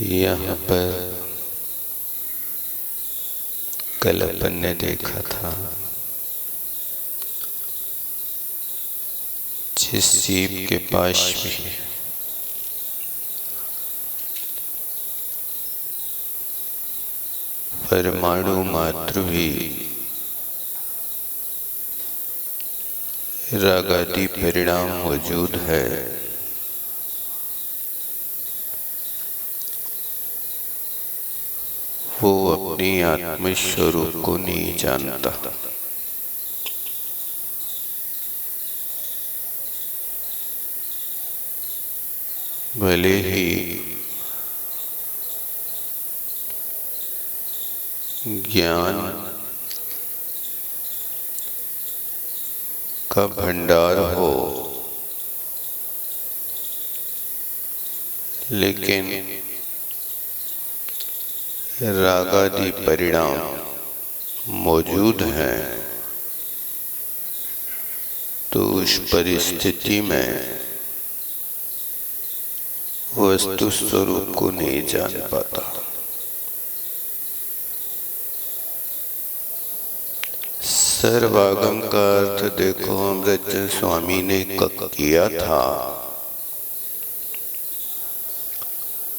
यहाँ पर कल अपन ने देखा था, जिस जीव के पास भी परमाणु मात्र भी राग आदि परिणाम मौजूद है, वो अपनी आत्म स्वरूप को नहीं जानता। भले ही ज्ञान का भंडार हो, लेकिन रागादि परिणाम मौजूद हैं, तो उस परिस्थिति में वस्तु स्वरूप को नहीं जान पाता। सर्वागम का अर्थ देखो, अमृतचंद स्वामी ने किया था,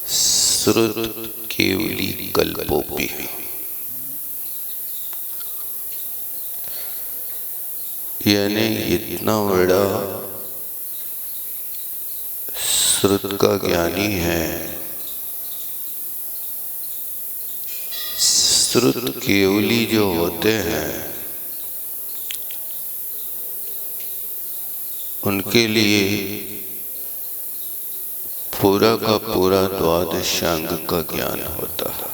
श्रुत केवली कल्पोपि। यानी इतना बड़ा श्रुत का ज्ञानी है, श्रुत केवली जो होते हैं उनके लिए पूरा का पूरा द्वादशांग का ज्ञान होता है।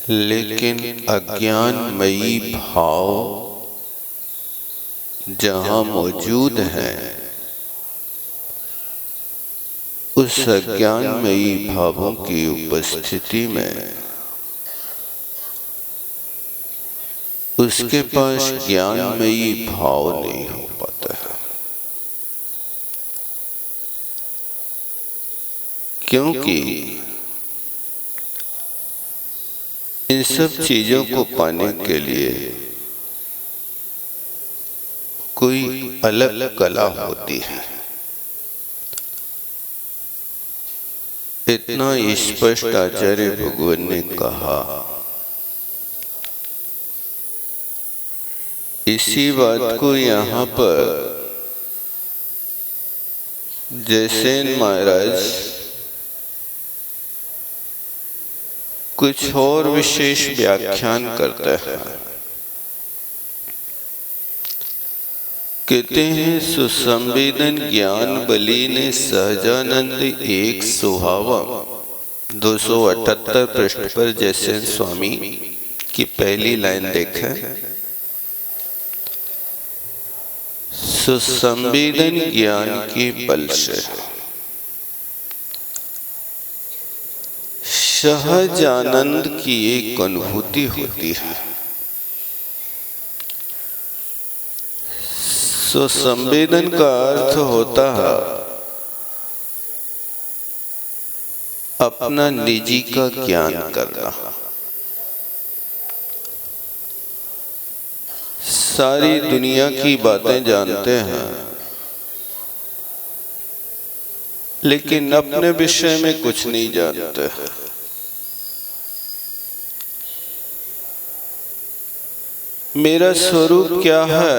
लेकिन अज्ञानमयी भाव जहाँ मौजूद है, उस अज्ञानमयी भावों की उपस्थिति में उसके पास ज्ञानमयी भाव नहीं हो पाता है, क्योंकि इन सब चीजों को पाने के लिए कोई अलग कला होती है। इतना स्पष्ट आचार्य भगवान ने कहा। इसी बात को यहाँ पर जयसेन महाराज कुछ और विशेष व्याख्यान करते हैं। कहते हैं, सुसंवेदन ज्ञान बली ने सहजानंद एक सुहावा। 278 पृष्ठ पर जयसेन स्वामी की पहली लाइन देखें। सुसंवेदन ज्ञान के बल से सहजानंद की एक अनुभूति होती है। सुसंवेदन का अर्थ होता है अपना निजी का ज्ञान करना। सारी दुनिया की बातें जानते हैं, लेकिन अपने विषय में कुछ नहीं जानते हैं। मेरा स्वरूप क्या है,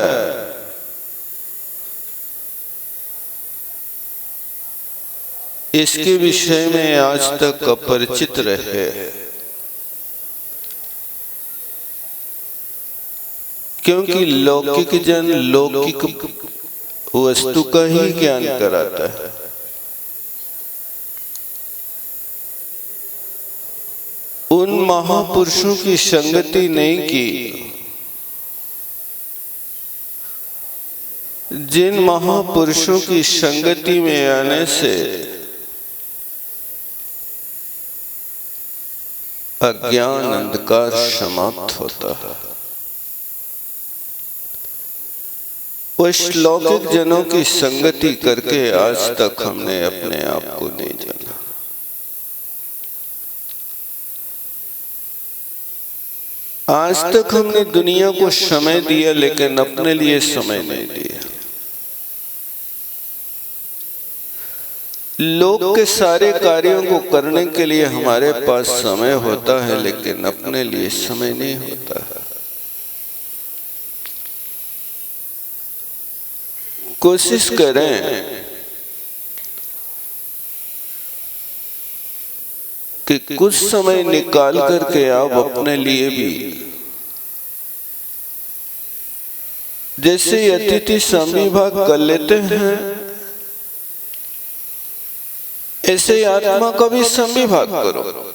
इसके विषय में आज तक अपरिचित रहे, क्योंकि लौकिक जन लौकिक वस्तु का ही ज्ञान कराता है। उन महापुरुषों की संगति नहीं की जिन महापुरुषों की संगति में आने से अज्ञान अंधकार समाप्त होता है। उस लौकिक जनों की संगति करके आज तक हमने अपने आप को नहीं जाना। आज तक हमने दुनिया को समय दिया लेकिन अपने लिए समय नहीं दिया। लोक के सारे कार्यों को करने के लिए हमारे पास समय होता है लेकिन अपने लिए समय नहीं होता है। कोशिश करें कि कुछ समय निकाल करके आप अपने लिए भी, जैसे अतिथि संविभाग कर लेते हैं ऐसे आत्मा का भी संविभाग करो।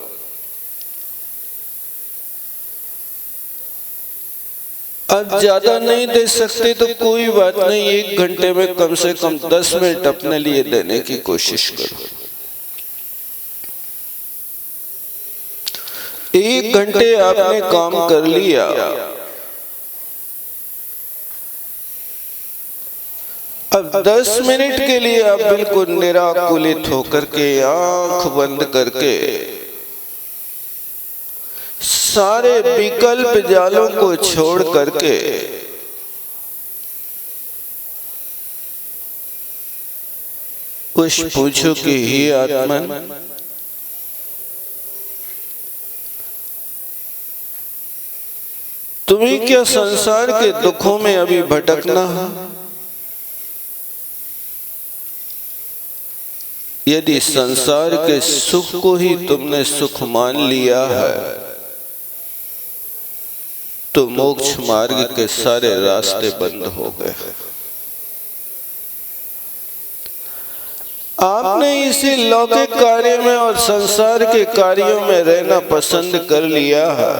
अब ज्यादा नहीं दे सकते तो कोई बात नहीं, 1 घंटे में कम से कम 10 मिनट अपने लिए देने की कोशिश करो। 1 घंटे आपने काम कर लिया, अब 10 मिनट के लिए आप बिल्कुल निराकुलित होकर के आंख बंद करके सारे विकल्प जालों को छोड़ करके कुछ पूछो कि हे आत्मन, तुम्हें क्या संसार के दुखों में अभी भटकना है? यदि संसार के सुख को ही तुमने सुख मान लिया है तो मोक्ष मार्ग के सारे रास्ते बंद हो गए। आपने इसी लौकिक कार्य में और संसार के कार्यों में रहना पसंद कर लिया है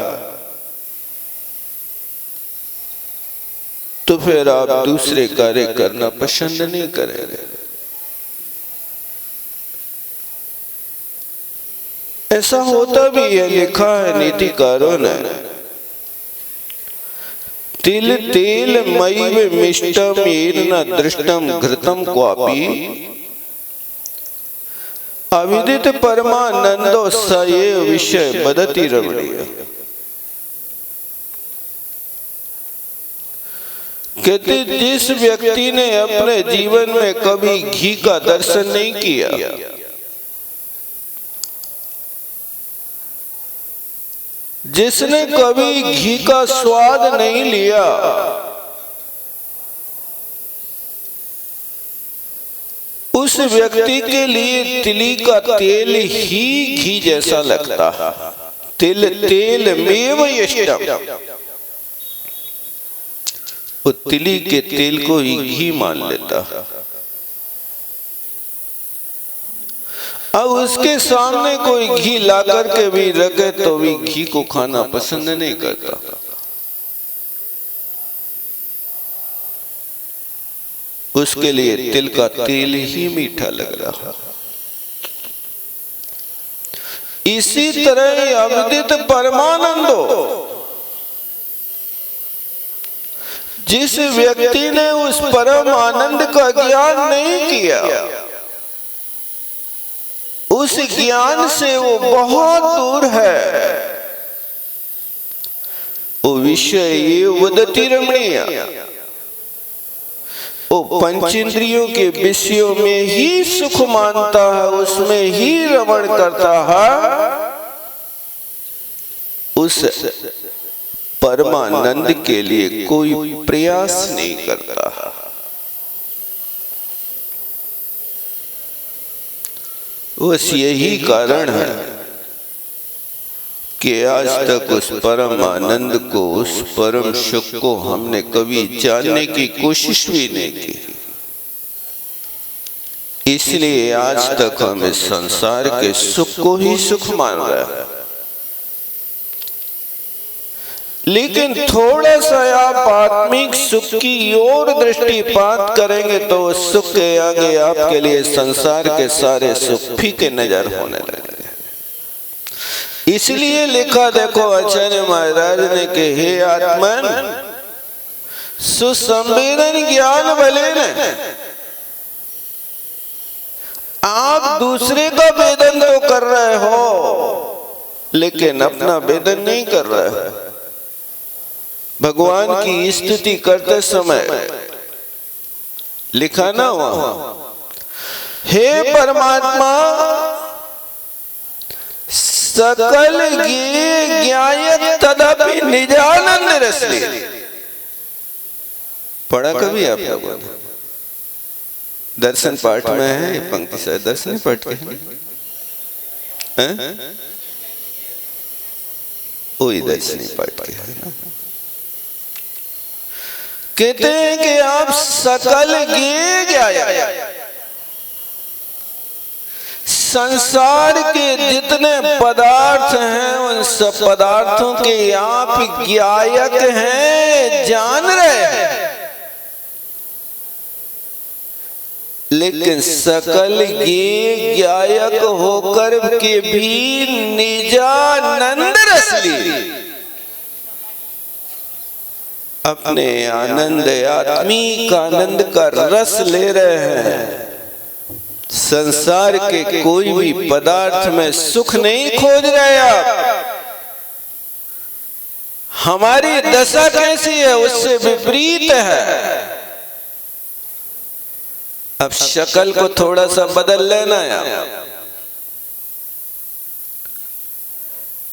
तो फिर आप दूसरे कार्य करना पसंद नहीं करेंगे। ऐसा होता भी है, लिखा है नीतिकारों ने, तिल तेल मयि मिष्टम येन दृष्टम घृतम क्वापि अविदित परमानंदो स ये विषय बदति रमणीय। कहते जिस व्यक्ति ने अपने जीवन में कभी घी का दर्शन नहीं किया, जिसने कभी घी का स्वाद नहीं लिया, उस व्यक्ति के लिए तिली का तेल ही घी जैसा लगता है। तिल तेल मेव यष्टम, वो तिली के तेल को ही घी मान लेता है। अब उसके सामने कोई घी ला करके भी रखे तो भी घी को खाना पसंद नहीं करता। उसके लिए तिल का तेल ही मीठा लग रहा। इसी तरह अविदित परमानंदो, जिस व्यक्ति ने उस परम आनंद का ज्ञान नहीं किया, उस ज्ञान से वो बहुत दूर है, वो विषय ये वदति रमणीय, वो पंचेंद्रियों के विषयों में ही सुख मानता है, उसमें ही रमण करता है, उस परमानंद के लिए कोई प्रयास नहीं करता है। बस यही कारण है कि आज तक उस परम आनंद को, उस परम सुख को हमने कभी जानने की कोशिश भी नहीं की। इसलिए आज तक हम इस संसार के सुख को ही सुख मान रहे हैं। लेकिन थोड़ा सा आप आत्मिक सुख की ओर दृष्टिपात करेंगे तो सुख के आगे आपके लिए संसार के सारे सुख फीके नजर होने लगेंगे। इसलिए लिखा देखो आचार्य महाराज ने कि हे आत्मन, सुसंवेदन ज्ञान भले न, आप दूसरे का वेदन तो कर रहे हो लेकिन अपना वेदन नहीं कर रहे हो। भगवान की स्तुति करते समय लिखा ना वहां, हे परमात्मा सकल गे ज्ञाय तदपि निजानंद रसली। पढ़ा कभी आप लोगों ने? दर्शन पाठ में है ये पंक्ति, शायद दर्शन पाठ के हैं, वही दर्शनी पाठ के है ना। कहते हैं कि आप सकल गे ज्ञाय, संसार के जितने पदार्थ हैं उन सब पदार्थों के आप ज्ञायक हैं, जान रहे हैं, लेकिन सकल गे ज्ञायक होकर के भी निजानंद रसली, अपने आनंद आत्मिक आनंद का रस ले रहे हैं। संसार के कोई भी पदार्थ में सुख नहीं खोज रहे आप। हमारी दशा कैसी है उससे विपरीत है। अब शक्ल को थोड़ा सा बदल लेना यार।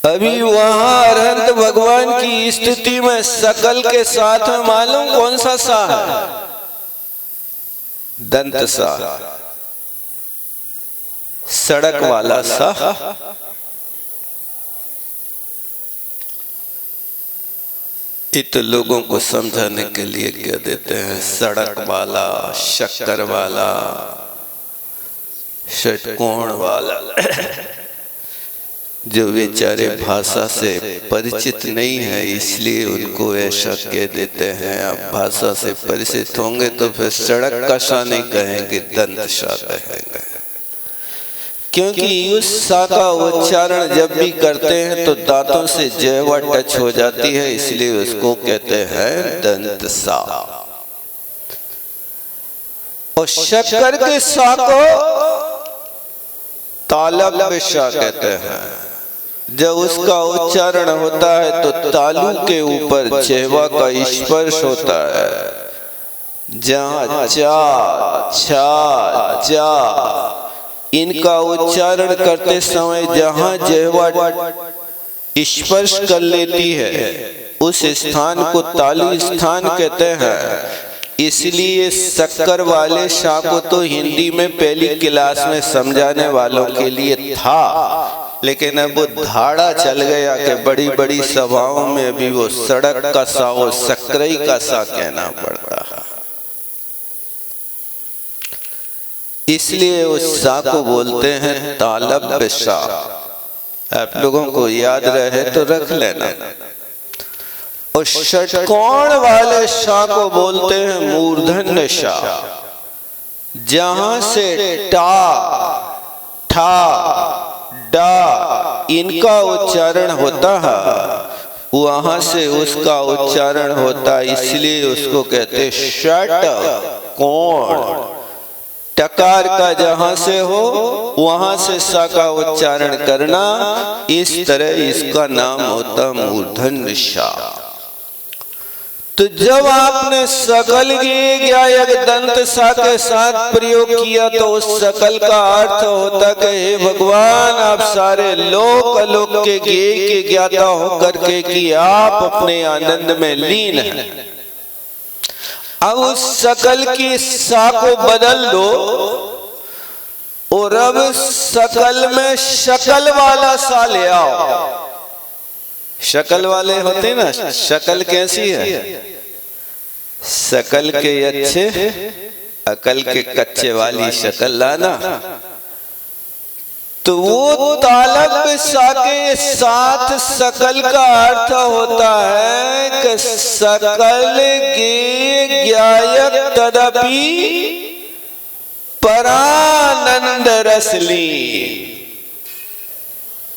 अभी वहां अरहंत भगवान की स्तुति में सकल के साथ में मालूम कौन सा सा है? दंत सा, सड़क वाला सा। ये तो लोगों को समझाने के लिए क्या देते हैं, सड़क वाला, शक्कर वाला, षटकोण वाला। जो बेचारे भाषा से परिचित नहीं है इसलिए उनको ऐसा कह देते हैं। आप भाषा से परिचित होंगे तो फिर सड़क का सा नहीं कहेंगे, दंत सा कहेंगे, क्योंकि उस सा का उच्चारण जब भी करते हैं तो दांतों से जिह्वा टच हो जाती है, इसलिए उसको कहते हैं दंत सा। और शक्कर के सा को तालब सा कहते हैं। जब उसका उच्चारण होता है तो तालू के ऊपर जिह्वा का स्पर्श होता है। जहां चा, छा, जा इनका उच्चारण करते समय जहां जिह्वा स्पर्श कर लेती है उस स्थान को तालु स्थान कहते हैं। इसलिए शक्कर वाले शा को तो हिंदी में पहली क्लास में समझाने वालों के लिए था, लेकिन अब वो धाड़ा चल गया कि बड़ी बड़ी सभाओं में भी वो सड़क का सा और सक्करई का सा कहना पड़ता है। इसलिए उस सा को बोलते हैं तालब सा। आप लोगों को याद रहे तो रख लेना। और षटकोण वाले सा को बोलते हैं मूर्धन्य सा। जहां से टा, ठा, डा इनका उच्चारण होता है वहां से उसका उच्चारण होता है, इसलिए उसको कहते षट कोण। टकार का जहां से हो वहां से सा का उच्चारण करना, इस तरह इसका नाम होता मूर्धन्य सा। तो जब आपने सकल गे ज्ञायक दंत सा के साथ प्रयोग किया तो उस सकल का अर्थ होता कि हे भगवान आप सारे लोक अलोक के गे के ज्ञाता होकर के कि आप अपने आनंद में लीन हैं। अब उस सकल की सा को बदल दो और अब सकल में शकल वाला सा ले आओ। शकल वाले होते ना, शकल कैसी है? शकल के अच्छे अकल के कच्चे वाली शकल लाना। तो वो तालब सा के साथ सकल का अर्थ होता है कि सकल गे ज्ञायक तदपि परानंद रसली।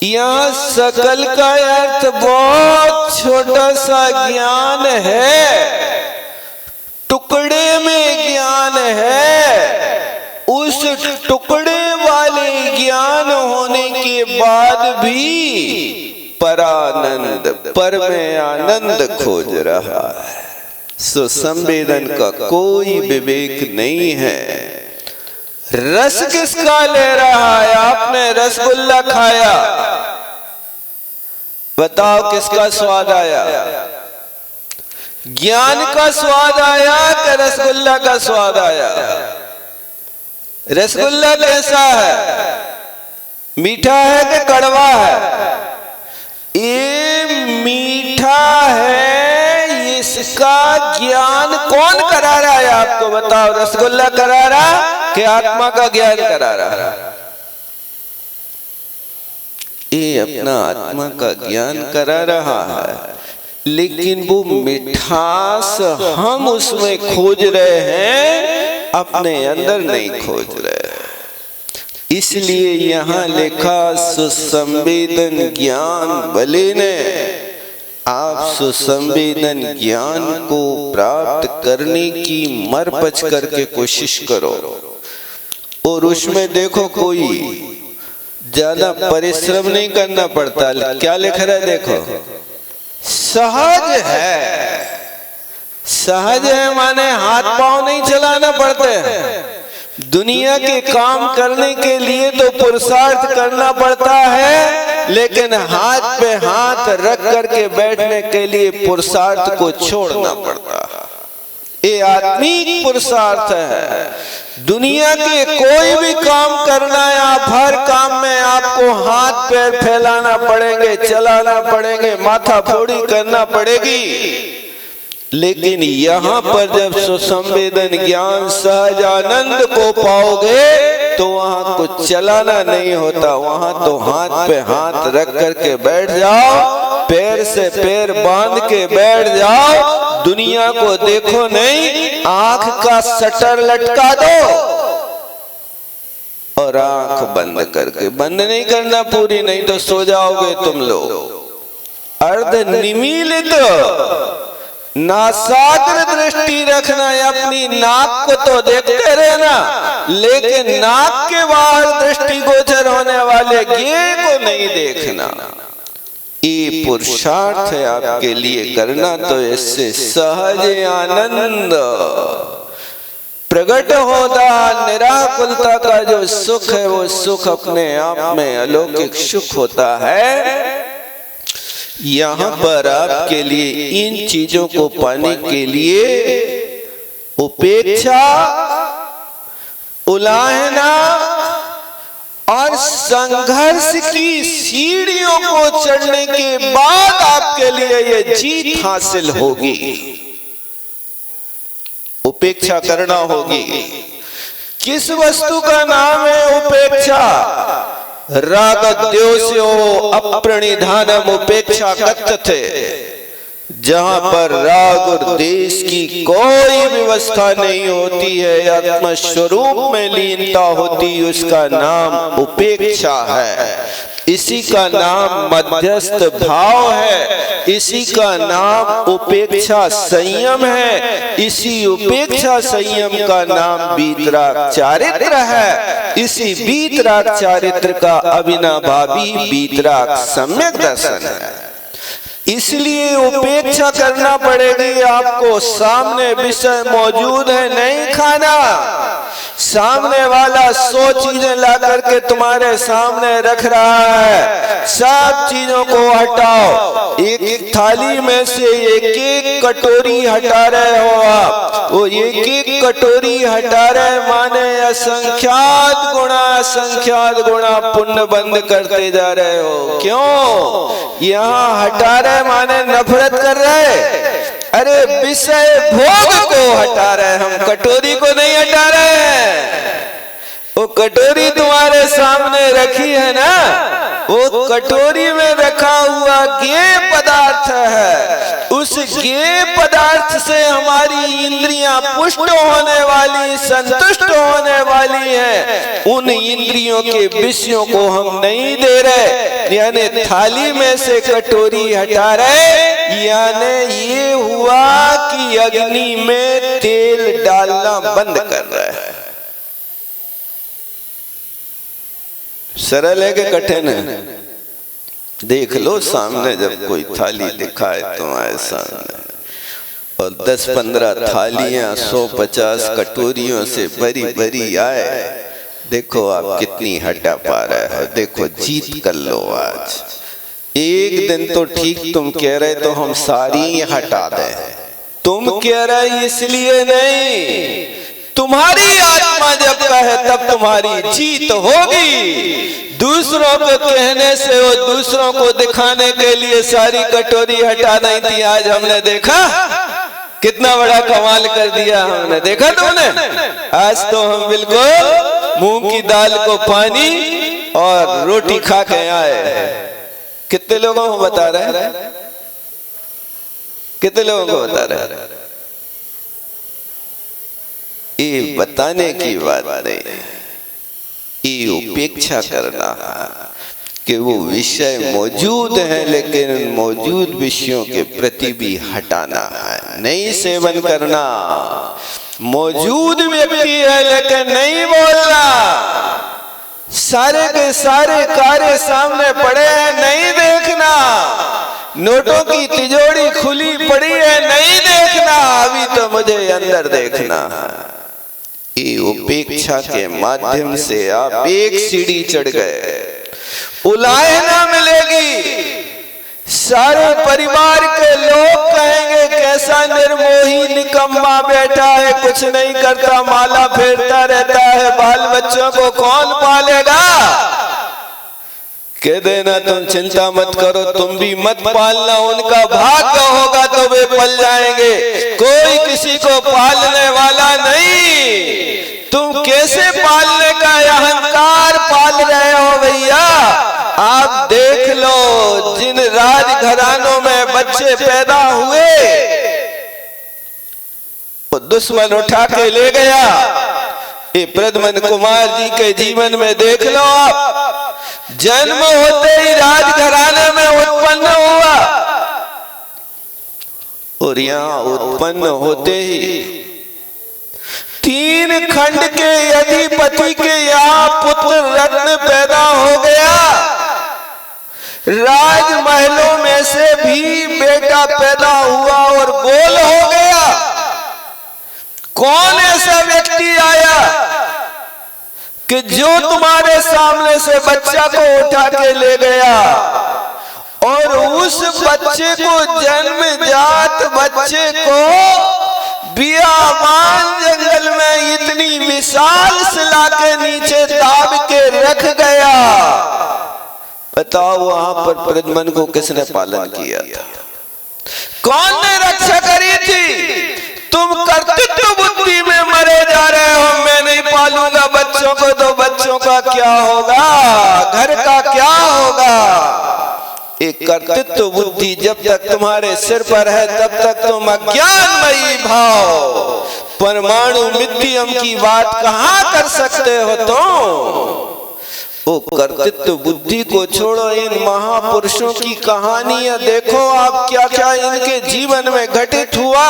यहां सकल का अर्थ बहुत छोटा सा ज्ञान है, ज्ञान है, उस टुकड़े वाले ज्ञान होने के बाद भी परानंद पर में आनंद खोज रहा है। सो संवेदन का कोई विवेक नहीं है। रस किसका ले रहा है? आपने रसगुल्ला खाया, बताओ किसका स्वाद आया? ज्ञान का स्वाद आया कि रसगुल्ला का स्वाद आया? रसगुल्ला कैसा है? मीठा है कि कड़वा है? ये मीठा है, इसका ज्ञान कौन करा रहा है आपको? बताओ, रसगुल्ला करा रहा कि आत्मा का ज्ञान करा रहा? ये अपना आत्मा का ज्ञान करा रहा है, लेकिन वो मिठास हम उसमें खोज रहे हैं, अपने अंदर नहीं खोज रहे। इसलिए यहाँ लिखा सुसंवेदन ज्ञान भले ने। आप सुसंवेदन ज्ञान को प्राप्त करने की मरपच करके कोशिश करो, और उसमें देखो कोई ज्यादा परिश्रम नहीं करना पड़ता। क्या लिख रहा है देखो, सहज है। सहज है माने हाथ पांव नहीं चलाना पड़ते। दुनिया के काम करने के लिए तो पुरुषार्थ करना पड़ता है, लेकिन हाथ पे हाथ रख करके बैठने के लिए पुरुषार्थ को छोड़ना पड़ता है। ये आत्मिक पुरुषार्थ है। दुनिया के कोई भी काम करना है, आप हर काम में आपको हाथ पैर फैलाना पड़ेंगे, चलाना पड़ेंगे, माथा फोड़ी करना पड़ेगी। लेकिन यहाँ पर जब सुसंवेदन ज्ञान सहज आनंद को पाओगे तो वहाँ कुछ चलाना नहीं होता। वहाँ तो हाथ पे हाथ रख करके बैठ जाओ, पैर से पैर बांध के बैठ जाओ, दुनिया को देखो नहीं, आंख का शटर लटका दो और आंख बंद करके, बंद नहीं करना पूरी, नहीं तो सो जाओगे तुम लोग। अर्ध निमीलित नासाग्र दृष्टि रखना है। अपनी नाक को तो देखते रहना, लेकिन नाक के बाहर दृष्टि गोचर होने वाले गे को नहीं देखना। ये पुरुषार्थ है आपके लिए करना, तो इससे सहज आनंद प्रकट होता। निराकुलता का जो सुख है वो सुख अपने आप में अलौकिक सुख होता है। यहाँ पर आपके लिए इन चीजों को पाने के लिए उपेक्षा, उलाहना और संघर्ष की सीढ़ियों को चढ़ने के बाद आपके लिए ये जीत हासिल होगी। उपेक्षा करना होगी। किस वस्तु का नाम है उपेक्षा? राग द्योष्यो अप्रणिधानम उपेक्षा कथ्यते। जहां पर राग और देश की कोई व्यवस्था नहीं होती है, आत्म स्वरूप में लीनता होती, उसका नाम उपेक्षा है। इसी का नाम मध्यस्थ भाव है, इसी का नाम उपेक्षा संयम है, इसी उपेक्षा संयम का नाम वीतराग चारित्र है। इसी वीतराग चारित्र का अविनाभावी वीतराग सम्यक दर्शन है। इसलिए उपेक्षा करना पड़ेगी आपको। सामने विषय मौजूद है, नहीं खाना। सामने वाला 100 चीजें ला करके तुम्हारे सामने रख रहा है, सब चीजों को हटाओ। एक एक थाली में से एक एक कटोरी हटा रहे हो आप। वो एक एक कटोरी हटा रहे माने असंख्यात गुणा पुण्य बंद करते जा रहे हो। क्यों? यहाँ हटा रहे माने नफरत कर रहे। अरे विषय भोग को हटा रहे, हम कटोरी को नहीं हटा रहे हैं। वो कटोरी तुम्हारे सामने रखी है ना, वो कटोरी में रखा हुआ ज्ञेय पदार्थ है। उस ज्ञेय पदार्थ से हमारी इंद्रियां पुष्ट होने वाली, संतुष्ट होने वाली हैं। उन इंद्रियों के विषयों को हम नहीं दे रहे, यानी थाली में से कटोरी हटा रहे। यानी ये हुआ कि की अग्नि में तेल डालना बंद कर रहा है। सरल है कि कठिन है? देख लो सामने जब कोई थाली दिखाए तुम्हारे सामने और 10-15 थालियां 150 कटोरियों से भरी भरी आए, देखो आप कितनी हटा पा रहे हो। देखो जीत कर लो आज। एक दिन तो ठीक तुम कह रहे तो हम सारी हटा दें, तुम कह रहे इसलिए नहीं, तुम्हारी आत्मा जब कहे तब तुम्हारी जीत होगी। दूसरों को कहने से और दूसरों को दिखाने के लिए सारी कटोरी हटा नहीं थी। आज हमने देखा कितना बड़ा कमाल कर दिया हमने, देखा तुमने? आज तो हम बिल्कुल मूंग की दाल को पानी और रोटी खा के आए। कितने लोगों को बता रहे हैं? कितने लोगों को बता रहे हैं? ये बताने की बात नहीं, ये उपेक्षा करना कि वो विषय मौजूद है लेकिन मौजूद विषयों के प्रति भी हटाना है, नहीं सेवन करना। मौजूद व्यक्ति है लेकिन नहीं बोलना। सारे के सारे कार्य सामने पड़े हैं, नहीं देखना। नोटों की तिजोरी खुली पड़ी है, नहीं देखना। अभी तो मुझे अंदर देखना है। ये उपेक्षा के माध्यम से आप एक सीढ़ी चढ़ गए, उलाए ना मिलेगी। सारे परिवार के लोग कहेंगे कैसा निर्मोही निकम्मा बैठा है, कुछ नहीं करता, माला फेरता रहता है, बाल बच्चों को कौन पालेगा? कह देना तुम चिंता मत करो, तुम भी मत पालना, उनका भाग्य होगा तो वे पल जाएंगे, कोई किसी को पालने वाला नहीं। तुम कैसे पालने का अहंकार पाल रहे हो भैया? आप देख लो जिन राजघरानों में बच्चे पैदा हुए वो दुश्मन उठा के ले गया। ये प्रद्युम्न कुमार जी के जीवन में देख लो आप, जन्म होते ही राजघराने में उत्पन्न हुआ और यहाँ उत्पन्न होते ही 3 खंड के अधिपति के यहाँ पुत्र रत्न पैदा हो गया। राजमहलों में से भी बेटा पैदा हुआ और गोल हो गया। कौन ऐसा व्यक्ति आया कि जो तुम्हारे सामने से बच्चा को उठा के ले गया और उस बच्चे को, जन्मजात बच्चे को बियाबान जंगल में इतनी विशाल शिला के नीचे दाब के रख गया? बताओ वहां पर प्रद्युम्न को किसने पालन किया था? कौन ने रक्षा करी थी? तुम कर्तृत्व बुद्धि में मरे जा रहे हो। मैं नहीं पालूंगा बच्चों को तो बच्चों का क्या होगा, घर का क्या होगा? एक कर्तृत्व बुद्धि जब तक तुम्हारे सिर पर है तब तक तुम अज्ञानमयी भाव परमाणु मिथियम की बात कहां कर सकते हो तुम? वो कर्तृत्व बुद्धि को छोड़ो, इन महापुरुषों की कहानियां देखो आप, क्या क्या इनके जीवन में घटित हुआ।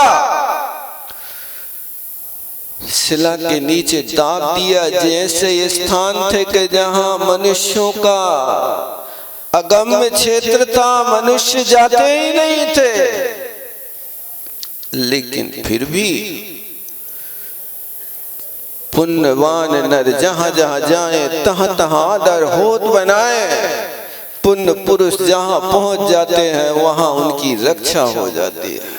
शिला के नीचे दाब दिया जैसे स्थान थे कि जहां मनुष्यों का अगम्य क्षेत्र था, मनुष्य जाते ही नहीं थे। लेकिन फिर भी पुण्यवान नर जहां जहां जाए तहां तहां आदर होत बनाए। पुण्य पुरुष जहां पहुंच जाते हैं वहां उनकी रक्षा हो जाती है।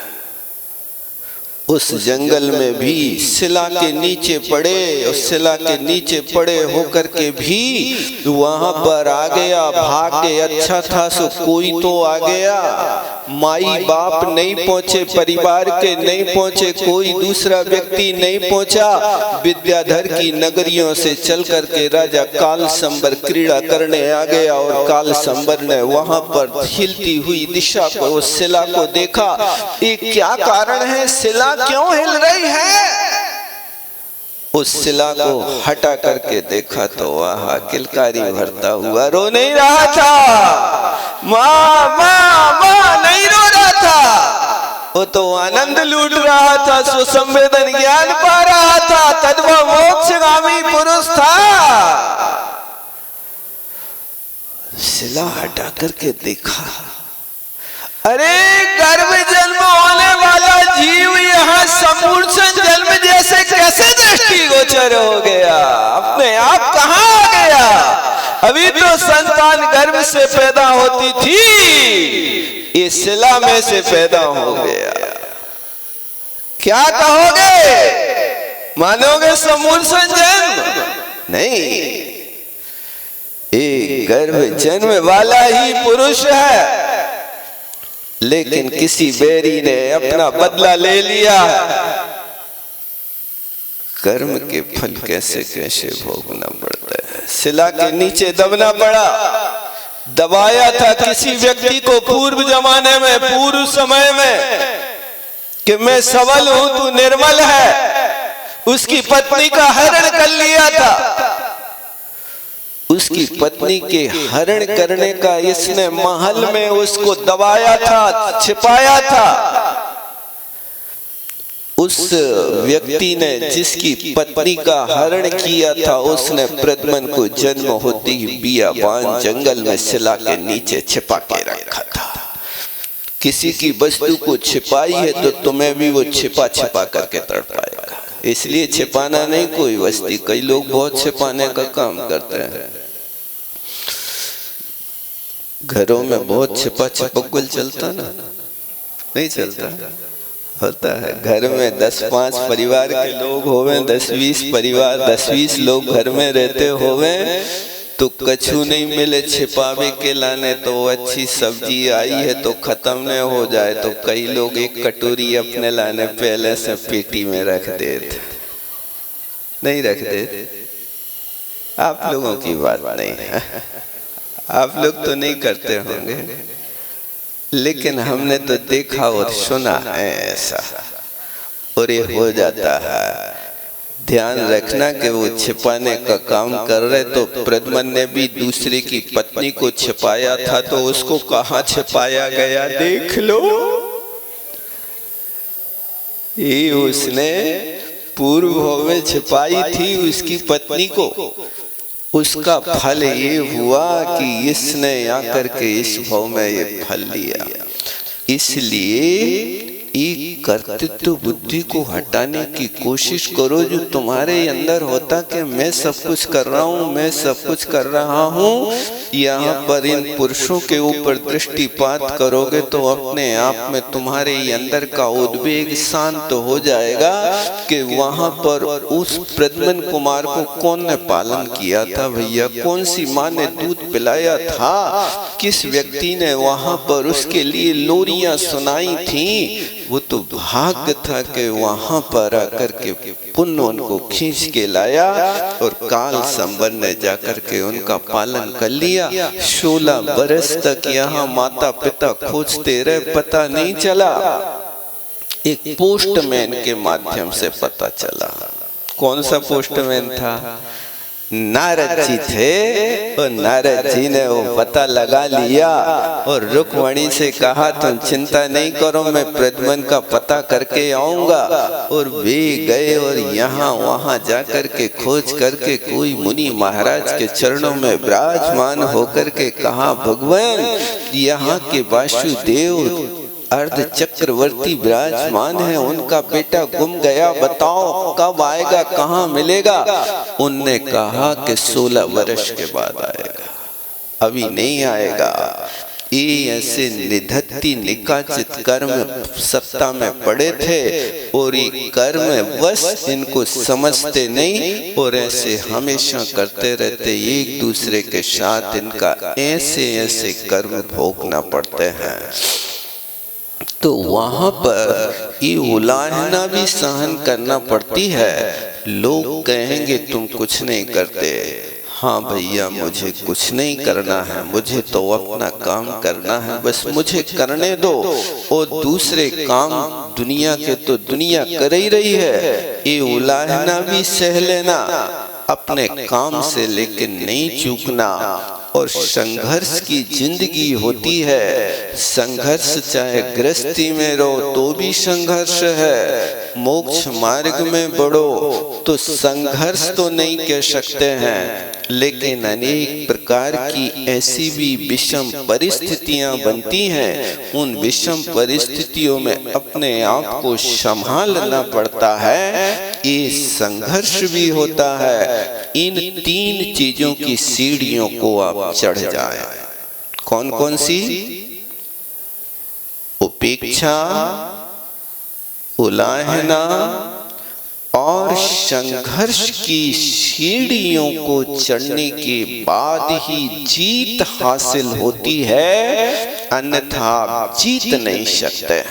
उस जंगल में भी शिला के नीचे पड़े, उस शिला के नीचे पड़े होकर के भी वहां पर आ गया। भाग्य अच्छा था सो कोई तो आ गया। माई बाप नहीं पहुंचे, परिवार के नहीं पहुंचे, कोई दूसरा व्यक्ति नहीं पहुंचा। विद्याधर की नगरियों से चल करके राजा काल संबर क्रीड़ा करने आ गया और काल संबर ने वहां पर हिलती हुई दिशा को, उस शिला को देखा। ये क्या कारण है, शिला क्यों हिल रही है? उस शिला को हटा करके देखा तो वहां किलकारी भरता हुआ रो नहीं रहा था। माँ माँ माँ नहीं रो रहा था। वो तो आनंद लूट रहा था, सुसंवेदन ज्ञान पा रहा था, तद वह मोक्षगामी पुरुष था। शिला हटा करके देखा, अरे गर्भ जन्म होने वाला जीव यहाँ समूर्छन जन्म जैसे कैसे दृष्टिगोचर हो गया, अपने आप कहाँ आ गया? अभी तो संतान गर्भ से पैदा होती थी, इस शिला में से पैदा हो गया। क्या कहोगे? मानोगे समूर्छन जन्म? नहीं, एक गर्भ जन्म वाला ही पुरुष है, लेकिन किसी बैरी ने अपना बदला ले लिया। कर्म के फल कैसे कैसे भोगना पड़ता है। शिला के नीचे दबना पड़ा, दबाया था किसी व्यक्ति को पूर्व जमाने में, पूर्व समय में, कि मैं सबल हूं, तू निर्मल है। उसकी पत्नी का हरण कर लिया था। उसकी पत्नी के हरण करने का इसने महल में उसको दबाया था, छिपाया था। उस व्यक्ति ने जिसकी पत्नी का हरण किया था, उसने प्रद्युम्न को जन्म होते ही बियाबान जंगल में शिला के नीचे छिपा के रखा था। किसी की वस्तु को छिपाई है तो तुम्हें भी वो छिपा छिपा करके तड़पाएगा। इसलिए छिपाना नहीं कोई वस्तु। कई लोग बहुत छिपाने का काम करते हैं। घरों में बहुत छिपा छिपकुल चलता ना, नहीं चलता? होता है। घर में 10-5 परिवार के लोग होवे, 10-20 परिवार, 10-20 लोग घर में रहते होवे, तो कछु नहीं मिले छिपावे के लाने, तो अच्छी सब्जी आई है तो खत्म न हो जाए, तो कई लोग एक कटोरी अपने लाने पहले से पेटी में रख देते। नहीं रख देते? आप लोगों की बात नहीं है, आप लोग तो नहीं करते होंगे, लेकिन हमने तो देखा और सुना है ऐसा, और ये हो जाता है। ध्यान रखना कि वो छिपाने का काम कर रहे, तो प्रद्युम्न ने भी दूसरे की पत्नी को छिपाया था, तो उसको कहाँ छिपाया गया देख लो। ये उसने पूर्व भाव में छिपाई थी उसकी पत्नी को। उसका फल ये हुआ कि इसने आकर के इस भाव में ये फल लिया। इसलिए एक कर्तृत्व बुद्धि को हटाने की कोशिश करो जो तुम्हारे अंदर होता कि मैं सब कुछ कर रहा हूँ, मैं सब कुछ कर रहा हूँ। यहाँ पर इन पुरुषों के ऊपर दृष्टिपात करोगे तो अपने आप में तुम्हारे अंदर का उद्वेग शांत हो जाएगा कि वहां पर उस प्रद्युम्न कुमार को कौन ने पालन किया था भैया, कौन सी माँ ने दूध पिलाया था, किस व्यक्ति ने वहां पर उसके लिए लोरियां सुनाई थी। वो तो भाग्य था कि वहां पर आकर के पुण्य उनको खींच के लाया और काल संबंध ने जाकर के उनका पालन कर लिया। 16 बरस तक यहाँ माता पिता खोजते रहे, पता नहीं चला। एक पोस्टमैन के माध्यम से पता चला। कौन सा पोस्टमैन था? नारद जी थे, और नारद जी ने वो पता लगा लिया और रुक्मणी से कहा तुम चिंता नहीं करो, मैं प्रद्युम्न का पता करके आऊंगा। और वे गए और यहाँ वहाँ जाकर के खोज करके कोई मुनि महाराज के चरणों में विराजमान होकर के कहा भगवान यहाँ के वासुदेव अर्ध चक्रवर्ती विराजमान है, उनका बेटा गुम गया, बताओ कब आएगा, कहाँ मिलेगा? उनने कहा कि 16 वर्ष के बाद आएगा, अभी नहीं आएगा। ये ऐसे निधत्ती निकाचित कर्म सत्ता में पड़े थे और ये कर्म बस इनको समझते नहीं और ऐसे हमेशा करते रहते, एक दूसरे के साथ इनका ऐसे ऐसे कर्म भोगना पड़ते हैं। तो वहां पर ये उलाहना भी सहन करना पड़ती है। लोग कहेंगे तुम कुछ नहीं करते। हाँ भैया मुझे कुछ नहीं करना है, मुझे तो अपना काम करना है, बस मुझे करने दो। और दूसरे काम दुनिया के तो दुनिया कर ही रही है, ये उलाहना भी सह लेना अपने काम से, लेकिन नहीं चूकना। और संघर्ष की जिंदगी होती है। संघर्ष चाहे गृहस्थी में रहो तो भी संघर्ष है, मोक्ष मार्ग में बढ़ो तो संघर्ष तो नहीं कह सकते हैं, लेकिन अनेक प्रकार की ऐसी भी विषम परिस्थितियां बनती हैं। उन विषम परिस्थितियों में अपने आप को संभालना पड़ता है, ये संघर्ष भी होता है। इन 3 चीजों की सीढ़ियों को आप चढ़ जाएं। कौन कौन सी? उपेक्षा, उलाहना और संघर्ष की सीढ़ियों को चढ़ने के बाद ही जीत हासिल होती है, अन्यथा आप जीत नहीं सकते।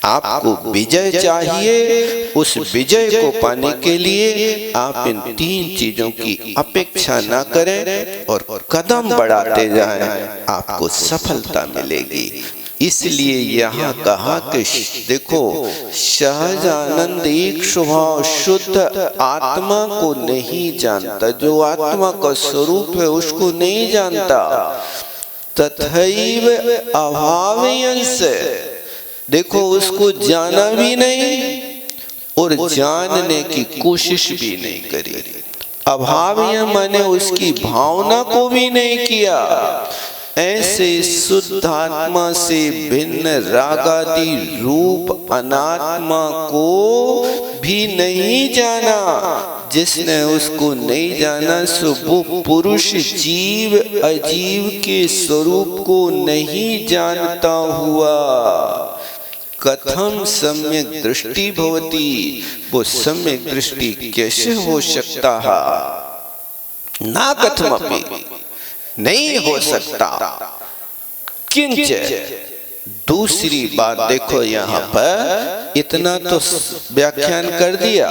आपको विजय चाहिए, उस विजय को पाने के लिए आप इन 3 चीजों की अपेक्षा ना करें और कदम बढ़ाते जाएं, आपको सफलता मिलेगी। इसलिए यहाँ कहा कि देखो, सहजानंद एक स्वभाव शुद्ध आत्मा को नहीं जानता, जो आत्मा का स्वरूप है उसको नहीं जानता। तथैव अभावयंस, देखो उसको जाना भी नहीं और जानने की कोशिश भी नहीं करी। अभावय माने उसकी भावना को भी नहीं किया। ऐसे शुद्ध आत्मा से भिन्न रागादि रूप अनात्मा को भी नहीं जाना। जिसने उसको नहीं जाना सो वो पुरुष जीव अजीव के स्वरूप को नहीं जानता हुआ कथम सम्यक दृष्टि भवति, वो सम्यक दृष्टि कैसे हो सकता है? ना कथमपि, नहीं हो सकता। किंच, दूसरी बात देखो, यहाँ पर इतना तो व्याख्यान कर दिया,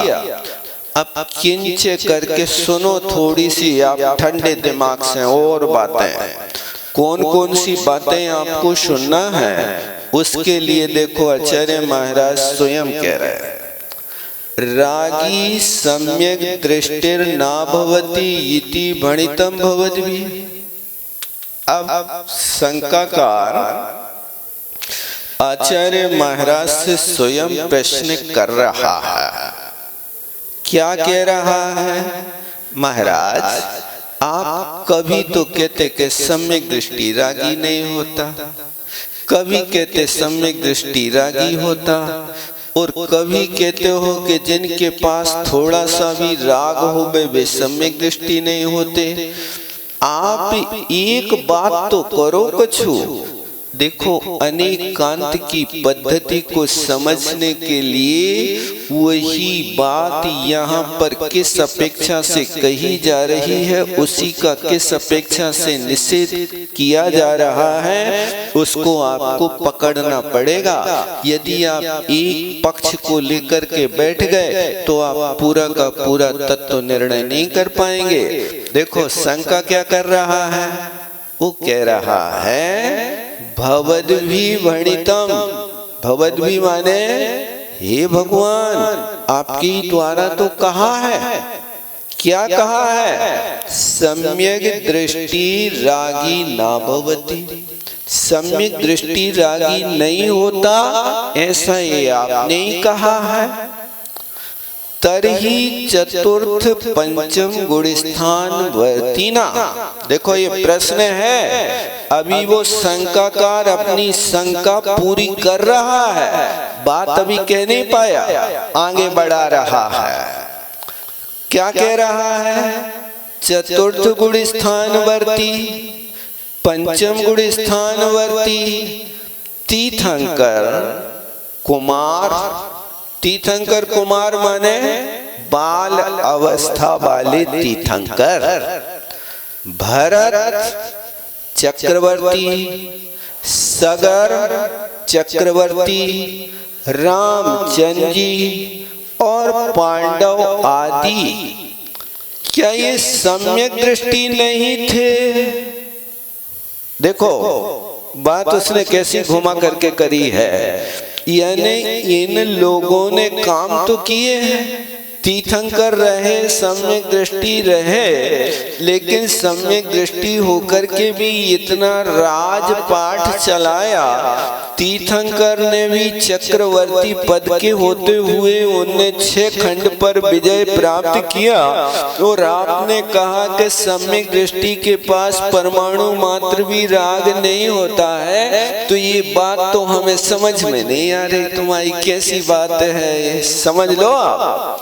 अब किंच करके सुनो थोड़ी सी आप ठंडे दिमाग से और बातें। कौन कौन सी बातें आपको सुनना है उसके लिए देखो आचार्य महाराज स्वयं कह रहे हैं, रागी सम्यक दृष्टिर ना भवति इति भणितम भवद्भिः। अब शंकाकार आचार्य महाराज से स्वयं प्रश्न कर रहा है। क्या कह रहा है? महाराज आप कभी तो कहते कि सम्यक दृष्टि रागी नहीं होता, कभी कहते सम्यक दृष्टि रागी होता, और कभी कहते हो कि जिनके पास थोड़ा सा भी राग हो वे सम्यक दृष्टि नहीं होते। आप एक बात तो करो कछु। देखो, अनेकांत की पद्धति को समझने के लिए वही बात यहाँ पर किस अपेक्षा से कही जा रही है, उसी का किस अपेक्षा से निषेध किया जा रहा है, उसको आपको पकड़ना पड़ेगा। यदि आप एक पक्ष को लेकर के बैठ गए तो आप पूरा का पूरा तत्व निर्णय नहीं कर पाएंगे। देखो, शंका क्या कर रहा है? वो कह रहा है भवद्भिः भणितम। भवद्भिः माने हे भगवान, आपके द्वारा तो कहा है। क्या कहा है? सम्यक दृष्टि रागी ना भवति, सम्यक दृष्टि रागी नहीं होता, ऐसा ये आपने ही कहा है। तरही चतुर्थ पंचम गुणस्थान वर्तिना। देखो, ये प्रश्न है, अभी वो शंकाकार अपनी शंका पूरी कर रहा है, बात अभी कह नहीं पाया, आगे बढ़ा रहा है। क्या कह रहा है? चतुर्थ गुणस्थान वर्ती, पंचम गुणस्थान वर्ती, तीर्थंकर कुमार। तीर्थंकर कुमार माने बाल अवस्था वाले तीर्थंकर। भरत चक्रवर्ती, सगर चक्रवर्ती, रामचंद्र जी और पांडव आदि, क्या ये सम्यक दृष्टि नहीं थे? देखो, बात उसने कैसी घुमा करके करी है। यानी इन लोगों ने काम तो किए हैं, तीर्थंकर रहे, सम्यक दृष्टि रहे, लेकिन सम्यक दृष्टि होकर के भी इतना राजपाठ चलाया। तीर्थंकर ने भी चक्रवर्ती पद के होते हुए उनने 6 खंड पर विजय प्राप्त किया। और आपने कहा कि सम्यक दृष्टि के पास परमाणु मात्र भी राग नहीं होता है। तो ये बात तो हमें समझ में नहीं आ रही, तुम्हारी कैसी बात है, ये समझ लो आप।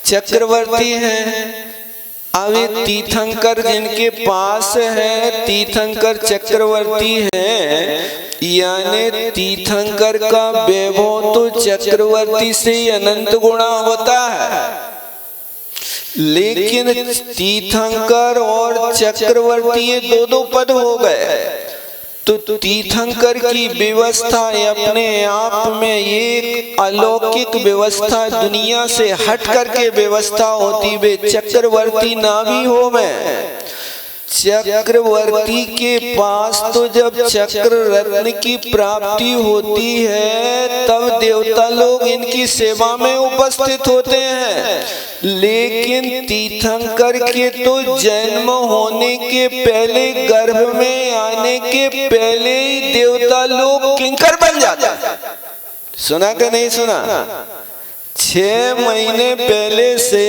चक्रवर्ती हैं, अब ये तीर्थंकर जिनके पास है, तीर्थंकर चक्रवर्ती हैं, यानी तीर्थंकर का वैभव तो चक्रवर्ती से अनंत गुणा होता है। लेकिन तीर्थंकर और चक्रवर्ती ये दो पद हो गए। तो तीर्थंकर की व्यवस्था अपने आप में एक अलौकिक व्यवस्था, दुनिया से हट करके व्यवस्था होती। वे चक्रवर्ती ना भी हो, मैं चक्रवर्ती के पास तो जब चक्र रत्न की प्राप्ति होती है तब देवता लोग इनकी सेवा में उपस्थित होते हैं। लेकिन तीर्थंकर के तो जन्म होने के पहले, गर्भ में आने के पहले ही देवता लोग किंकर बन जाते हैं। सुना कि नहीं सुना? 6 महीने पहले से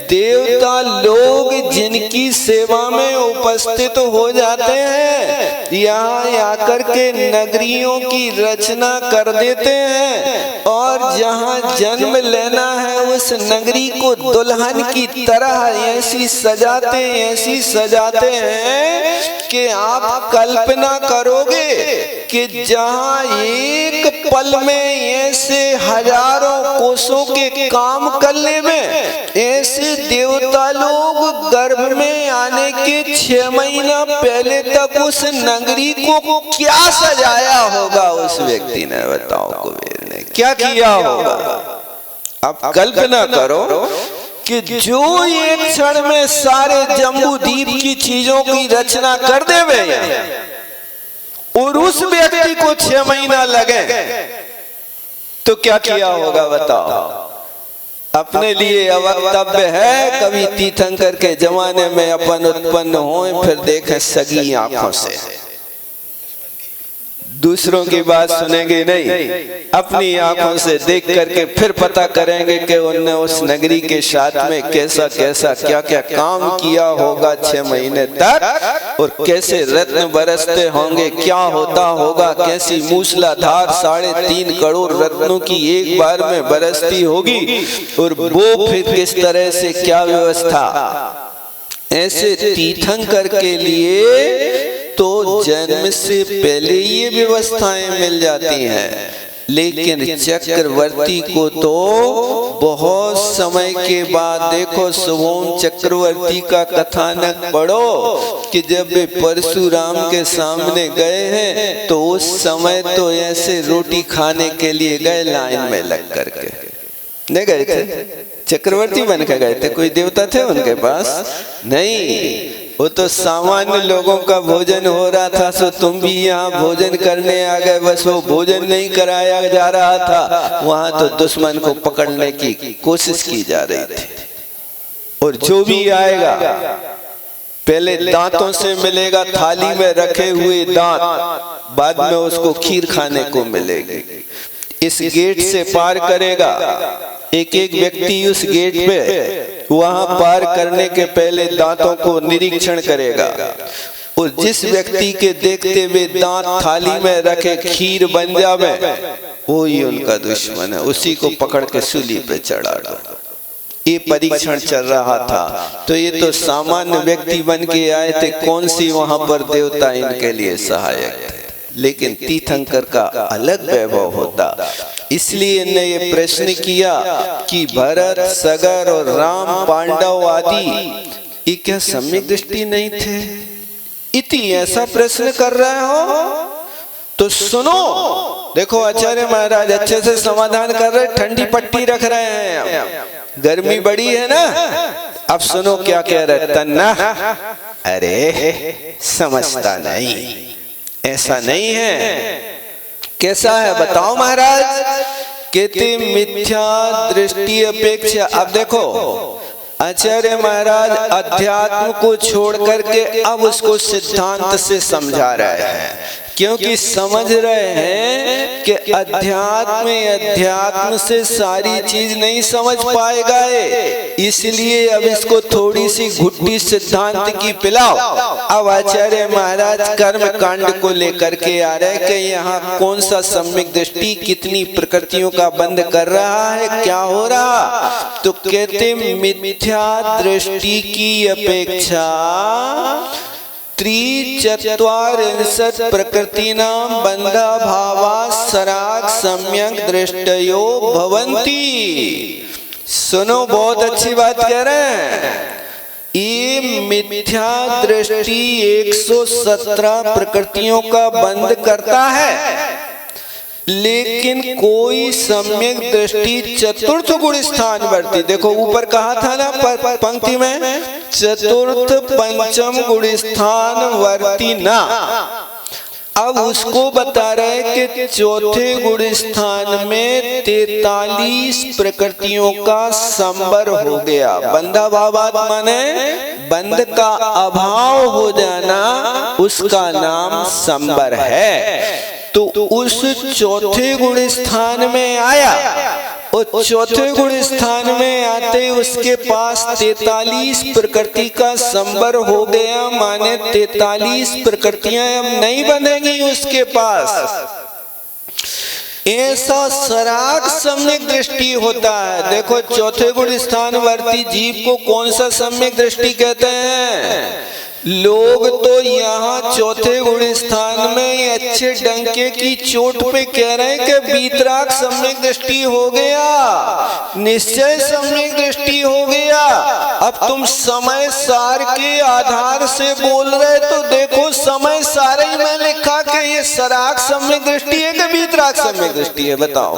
देवता लोग जिनकी सेवा में उपस्थित हो जाते हैं, यहाँ आकर के नगरियों की रचना कर देते हैं और जहाँ जन्म लेना है उस नगरी को दुल्हन की तरह ऐसी सजाते हैं कि आप कल्पना करोगे कि जहाँ एक पल में ऐसे हजारों कोसों के काम करने में, ऐसे देवता लोग गर्भ में आने के 6 महीना पहले तक उस नगरी को क्या सजाया होगा उस व्यक्ति ने, बताओ कुबेर ने क्या किया होगा। आप कल्पना करो कि जो एक क्षण में सारे जम्बू द्वीप की चीजों की रचना कर देवे और उस व्यक्ति को 6 महीना लगे तो क्या किया होगा बताओ। अपने लिए अवक्तव्य है, कभी तीर्थंकर के जमाने में अपन उत्पन्न हो फिर देखें सगी आंखों से, दूसरों की बात सुनेंगे नहीं, अपनी आंखों से देख करके फिर पता करेंगे कि उनने उस नगरी के साथ में कैसा कैसा क्या क्या काम किया होगा 6 महीने तक, और कैसे रत्न बरसते होंगे, क्या होता होगा, कैसी मूसलाधार 3.5 करोड़ रत्नों की एक बार में बरसती होगी, और वो फिर किस तरह से क्या व्यवस्था। ऐसे तीर्थंकर के लिए तो जन्म से पहले ये व्यवस्थाएं मिल जाती हैं, लेकिन चक्रवर्ती को तो बहुत समय के बाद। देखो शुभम चक्रवर्ती का कथानक पढ़ो कि जब वे परशुराम के सामने गए हैं तो उस समय तो ऐसे रोटी खाने के लिए गए लाइन में लग करके, नहीं गए थे, चक्रवर्ती बन के गए थे, कोई देवता थे उनके पास नहीं, वो तो सामान्य लोगों का भोजन हो रहा था। सो तुम भी यहाँ भोजन करने आ गए, बस वो भोजन नहीं कराया जा रहा था, वहां तो दुश्मन को पकड़ने की कोशिश की जा रही थी। और जो भी आएगा पहले दांतों से मिलेगा, थाली में रखे हुए दांत, बाद में उसको खीर खाने को मिलेगी। इस गेट से पार करेगा, एक एक व्यक्ति उस गेट पे वहां पार करने के पहले दांतों को निरीक्षण करेगा, और जिस व्यक्ति के देखते हुए दांत थाली में रखे खीर बन जावे वो ही उनका दुश्मन है, उसी को पकड़ के सूली पे चढ़ा दो। ये परीक्षण चल रहा था। तो ये तो सामान्य व्यक्ति बन के आए थे, कौन सी वहां पर देवता इनके लिए सहायक थे। लेकिन तीर्थंकर का अलग वैभव होता, इसलिए ने ये प्रश्न किया कि भरत, सगर और राम, पांडव आदि ये क्या सम्यक दृष्टि नहीं थे? इति ऐसा प्रश्न कर रहे हो तो सुनो। देखो आचार्य महाराज अच्छे से समाधान कर रहे, ठंडी पट्टी रख रहे हैं, गर्मी बड़ी है ना। अब सुनो क्या कह रहे, तन्ना अरे समझता नहीं, ऐसा नहीं है। कैसा है बताओ महाराज। कहते मिथ्या दृष्टि अपेक्षा। अब देखो आचार्य महाराज अध्यात्म को छोड़ करके अब उसको सिद्धांत से समझा रहे हैं, क्योंकि समझ रहे हैं कि अध्यात्म से सारी चीज नहीं समझ पाएगा है, इसलिए अब इसको थोड़ी सी घुट्टी सिद्धांत की पिलाओ। अब आचार्य महाराज कर्म कांड को लेकर के आ रहे कि यहाँ कौन सा सम्यक दृष्टि कितनी प्रकृतियों का बंद कर रहा है, क्या हो रहा। तो कहते मिथ्या दृष्टि की अपेक्षा त्रिचत्वारिंशत् प्रकृतीनां बंधा भावा सराग सम्यक दृष्टयो भवन्ति। सुनो, बहुत अच्छी बात कह रहे हैं। ये मिथ्या दृष्टि 117 प्रकृतियों का बंद करता है, लेकिन कोई सम्यक दृष्टि चतुर्थ गुण स्थान वर्ती। देखो ऊपर कहा था ना पंक्ति में, चतुर्थ पंचम गुण स्थान वर्ती ना। अब उसको बता रहे कि चौथे गुण स्थान में 43 प्रकृतियों का संबर हो गया। बंधा भावात माने बंध का अभाव हो जाना, उसका नाम संबर है। तो उस चौथे गुण स्थान में आया, और चौथे गुण स्थान में आते उसके पास 43 प्रकृति का संबर हो गया, माने 43 प्रकृतियां अब नहीं बनेंगी उसके पास। ऐसा सराग सम्यक दृष्टि होता है। देखो चौथे गुण स्थान वर्ती जीव को कौन सा सम्यक दृष्टि कहते हैं। लोग तो यहाँ चौथे गुण स्थान में अच्छे डंके की चोट पे कह रहे हैं कि वीतराग सम्यक दृष्टि हो गया, निश्चय सम्यक दृष्टि हो गया। अब तुम समय सार के आधार से बोल रहे, तो देखो समय सार ही में लिखा कि ये सराग सम्यक दृष्टि है कि वीतराग सम्यक दृष्टि है, बताओ।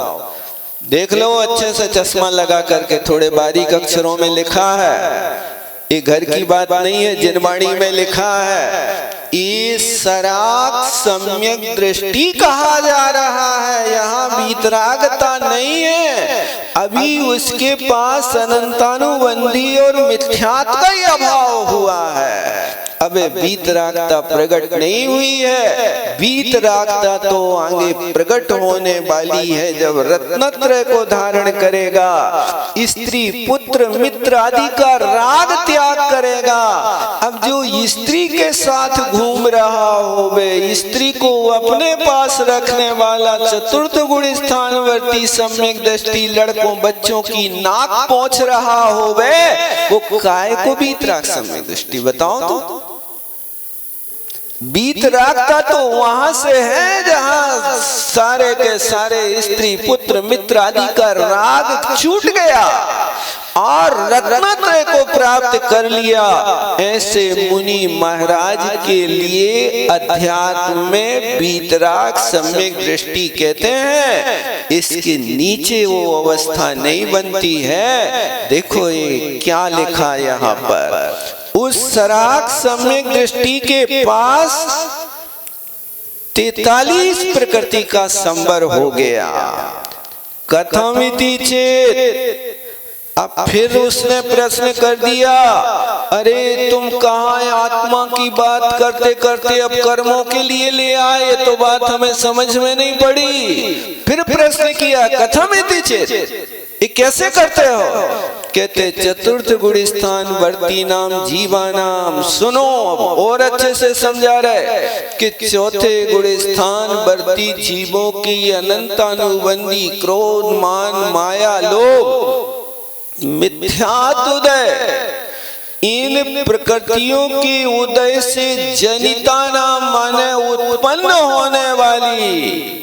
देख लो अच्छे से चश्मा लगा करके, थोड़े बारीक अक्षरों में लिखा है। ये घर की बात नहीं है, जिनवाणी में लिखा है। ये सराग सम्यक दृष्टि कहा जा रहा है, यहाँ वीतरागता नहीं है। अभी उसके पास अनंतानुबंधी और मिथ्यात्व का ही अभाव हुआ है। अब वीतरागता प्रकट नहीं हुई है। वीतरागता तो आगे प्रकट होने वाली है जब रत्नत्रय को धारण करेगा, स्त्री पुत्र मित्र आदि का राग त्याग करेगा। अब जो स्त्री के साथ घूम रहा हो वे स्त्री को अपने पास रखने वाला चतुर्थ गुण स्थानवर्ती सम्यक दृष्टि लड़कों बच्चों की नाक पहुंच रहा हो वो काय को वीतराग सम्यक दृष्टि, बताओ तो। वीतरागता तो वहां से है जहां सारे के सारे स्त्री पुत्र मित्र आदि का राग छूट गया और रत्नत्रय को प्राप्त कर लिया। ऐसे मुनि महाराज के लिए अध्यात्म में वीतराग सम्यक दृष्टि कहते हैं। इसके नीचे वो अवस्था नहीं बनती है। देखो ये क्या लिखा यहाँ पर, उस सराग सम्यक दृष्टि के पास 43 प्रकृति का संबर हो गया। कथमिति चेत, अब फिर उसने प्रश्न कर दिया, अरे तुम कहाँ आत्मा की बात करते करते अब कर्मों के लिए ले आए, तो बात हमें समझ में नहीं पड़ी। फिर प्रश्न किया, कथमिति चेत, ये कैसे करते हो। कहते चतुर्थ गुण स्थान वर्ती नाम जीवानाम। सुनो और अच्छे से समझा रहे कि चौथे गुण स्थान वर्ती जीवों की अनंतानुबंधी क्रोध मान माया लोभ मिथ्यात्वोदय, इन प्रकृतियों के उदय से जनिता नाम माने उत्पन्न होने वाली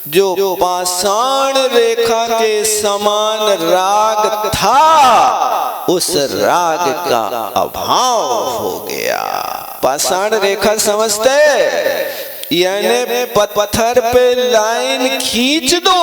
जो पाषाण रेखा के समान राग था, उस राग का अभाव हो गया। पाषाण रेखा समझते, यानी पत्थर पे लाइन खींच दो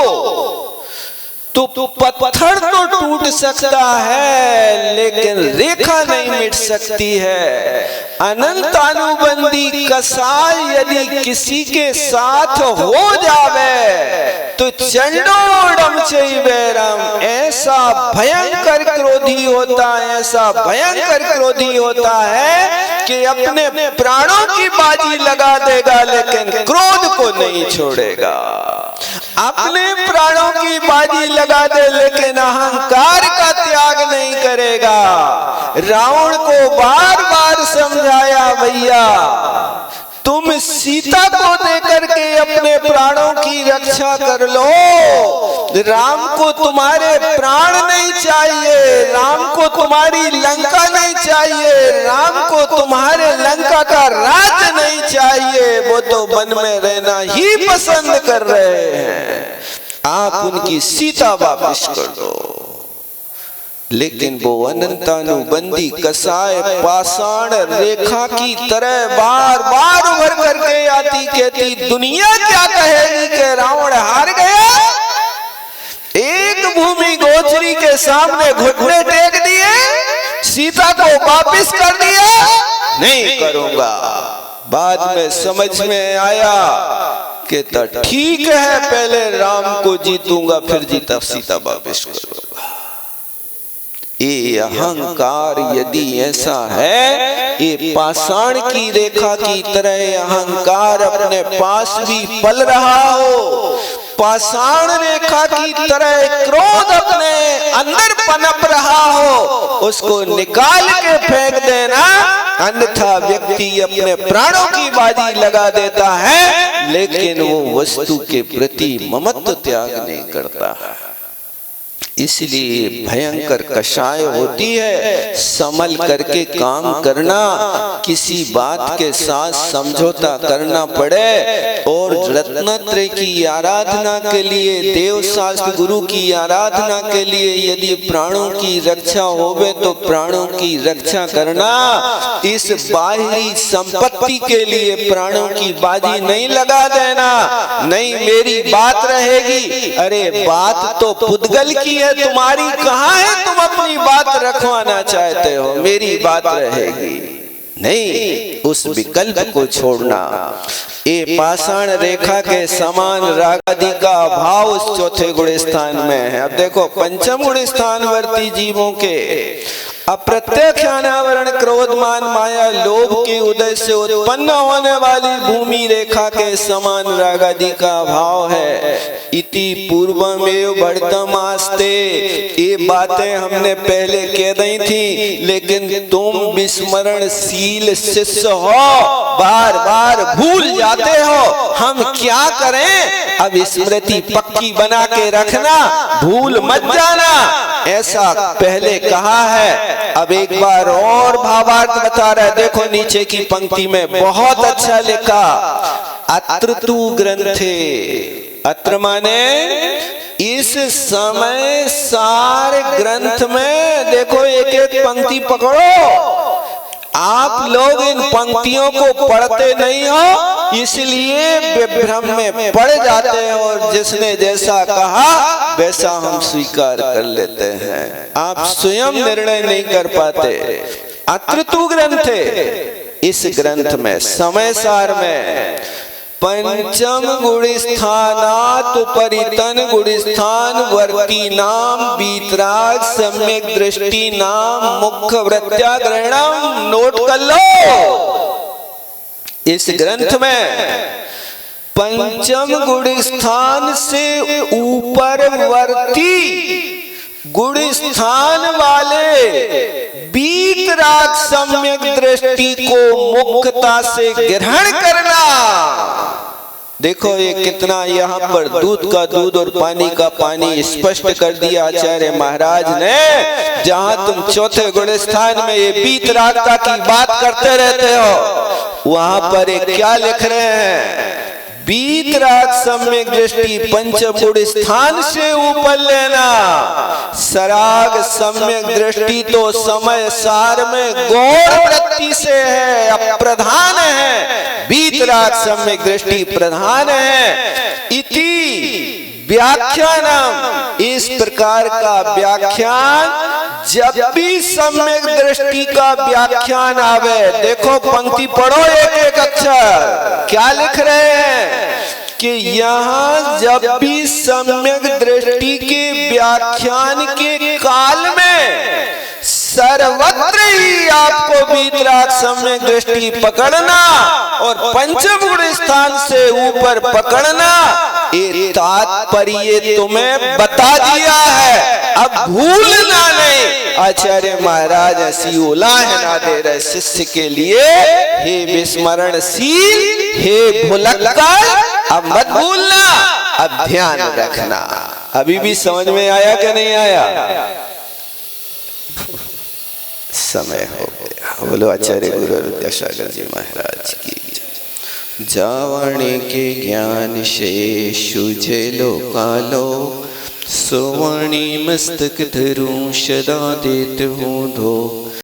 तो तो पत्थर तो टूट सकता है लेकिन रेखा नहीं मिट सकती है। अनंत अनुबंधी कसाय यदि किसी के साथ हो जावे तो चंडोडम चैवैरम, ऐसा भयंकर क्रोधी होता है, ऐसा भयंकर क्रोधी होता है कि अपने प्राणों की बाजी लगा देगा लेकिन क्रोध को नहीं छोड़ेगा। अपने प्राणों की बाजी लगा दे लेकिन अहंकार का त्याग नहीं करेगा। रावण को बार बार समझाया, भैया तुम सीता को देकर के अपने प्राणों की रक्षा कर लो, राम को तुम्हारे प्राण नहीं चाहिए, राम को तुम्हारी लंका नहीं चाहिए, राम को तुम्हारे लंका का राज नहीं चाहिए, वो तो वन में रहना ही पसंद कर रहे हैं, आप उनकी सीता वापस कर दो। लेकिन वो अनंतानुबंधी कसाय पाषाण रेखा की तरह बार बार उभर करके आती, कहती दुनिया क्या कहेगी कि रावण हार गया। एक भूमि गोचरी के सामने घुटने टेक दिए, सीता को वापस कर दिया, नहीं करूंगा। बाद में समझ में आया कि ठीक है, पहले राम को जीतूंगा फिर जीता सीता वापस करूंगा। ये अहंकार यदि ऐसा है, ये पाषाण की रेखा की तरह अहंकार अपने पास भी पल रहा हो, पाषाण रेखा की तरह क्रोध अपने अंदर पनप रहा हो, उसको निकाल के फेंक देना, अन्यथा व्यक्ति अपने प्राणों की बाजी लगा देता है लेकिन वो वस्तु के प्रति ममत्व त्याग नहीं करता। इसलिए भयंकर कषाय होती है संभल करके काम करना, किसी बात के साथ समझौता करना पड़े। और रत्नत्रय की आराधना के लिए, देव शास्त्र गुरु की आराधना के लिए यदि प्राणों की रक्षा होवे तो प्राणों की रक्षा करना। इस बाहरी संपत्ति के लिए प्राणों की बाजी नहीं लगा देना, नहीं मेरी बात रहेगी। अरे बात तो पुद्गल की है, तुम्हारी कहाँ है, तुम अपनी बात रखवाना चाहते हो, मेरी बात रहेगी नहीं। उस विकल्प को छोड़ना। ये पाषाण रेखा के समान रागादि का अभाव उस चौथे गुण स्थान में है। अब देखो पंचम गुण स्थान वर्ती जीवों के अप्रत्यक्ष अनावरण क्रोध मान माया लोभ के उदय से उत्पन्न होने वाली भूमि रेखा के समान रागादि का अभाव है। इति पूर्वमेव बढ़तम आस्ते, ये बातें हमने पहले कह दी थी लेकिन तुम विस्मरणशील शिष्य हो, बार बार भूल जाते हो। हम क्या करें, अब स्मृति पक्की बना के रखना, भूल मत जाना, ऐसा पहले कहा है। अब एक बार और भावार्थ बता रहा है, देखो नीचे की पंक्ति में बहुत अच्छा लिखा, अत्र तु ग्रंथे, अत्र माने इस समय सारे ग्रंथ में, देखो एक एक पंक्ति पकड़ो। आप लोग इन पंक्तियों को पढ़ते नहीं हो इसलिए विभ्रम में पड़ जाते हैं और जिसने जैसा कहा वैसा हम स्वीकार कर लेते हैं, आप स्वयं निर्णय नहीं कर पाते। अत्र तु ग्रंथे, इस ग्रंथ में समय सार में पंचम गुण स्थानात् परितन गुण स्थान वर्ती नाम वीतराग सम्यक दृष्टि नाम मुख्य वृत्त्याग्रहणम। नोट कर लो, इस ग्रंथ में पंचम गुण स्थान से ऊपर वर्ती गुण स्थान वाले वीतराग सम्यक दृष्टि को मुख्यता से ग्रहण करना। देखो ये कितना यहाँ पर दूध का दूध और पानी का पानी स्पष्ट कर दिया आचार्य महाराज ने। जहाँ तुम चौथे गुण स्थान में ये वीतरागता की बात करते रहते हो, वहां पर एक क्या लिख रहे हैं, वीतराग सम्यक दृष्टि पंचम गुण स्थान से ऊपर लेना। सराग सम्यक दृष्टि तो समय सार में गौर वृत्ति से है, प्रधान है, वीतराग सम्यक दृष्टि प्रधान है। इति व्याख्यानम, इस प्रकार चमत्कार का व्याख्यान जब भी सम्यक दृष्टि का व्याख्यान आवे, देखो पंक्ति पढ़ो एक एक अक्षर, क्या लिख रहे हैं कि यहाँ जब भी सम्यक दृष्टि के व्याख्यान के काल में सर्वत्र ही आपको वीतराग सम्यक दृष्टि पकड़ना और पंचम गुण स्थान से ऊपर पकड़ना, ये तात्पर्य तुम्हें बता दिया है, अब भूलना नहीं। आचार्य महाराज ऐसी उलाहना दे रहे शिष्य के लिए, हे विस्मरणशील, हे भुलक्कड़, अब मत भूलना, अब ध्यान रखना। अभी भी समझ में आया कि नहीं आया? समय हो गया। बोलो आचार्य गुरु विद्यासागर जी महाराज की। जावणे के ज्ञान से शुझे लो कालो, सुवर्णी मस्तक धरूं सदा देत हूँ धो।